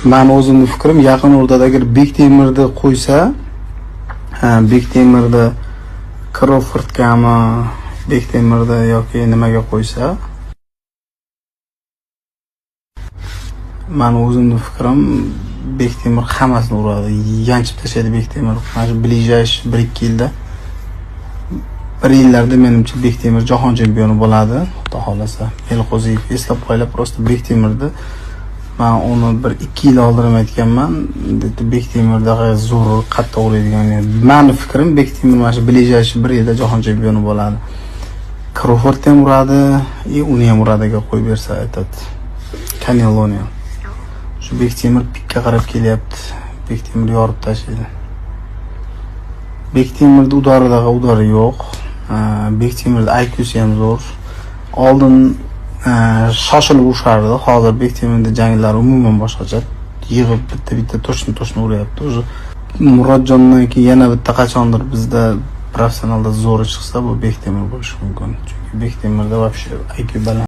mani o'zimning fikrim, yaqin o'rtada agar Bektemirni qo'ysa, Bektemirni Krofordgami, Bektemirni yoki nimaga qo'ysa, mani o'zimning fikrim, Bektemir hammasini uradi. Yanchib tashlaydi Bektemir. Mana shu ближайший 1-2 yilda, 1 yillarda menimcha Bektemir jahon chempioni bo'ladi, xudo xolasa. Meliqo'ziyev eslab qo'ylar, просто Bektemirni men uni 1-2 yil oldin aytganman. Bektemirda zo'r, qattiq uradigan. Meni fikrim, Bektemir mana shu ближайший 1 yilda jahon chempioni bo'ladi. Kroford ham uradi, uni ham uradiga qo'yib bersa aytadi. Caneloni. Shu Bektemir pikka qarab kelyapti. Bektemir yorib tashlaydi. Bektemirda udari yo'q. Bektemirda IQ'si ham zo'r. Oldin shoshilib urardi. Hozir Bektemirda janglar umuman boshqacha. Yig'ib bitta to'shni uryapti. O'zi Murodjondan keyin yana bitta qachondir bizda professionalda zo'r chiqsa, bu Bektemir bo'lishi mumkin. Chunki Bektemirda вообще IQ baland.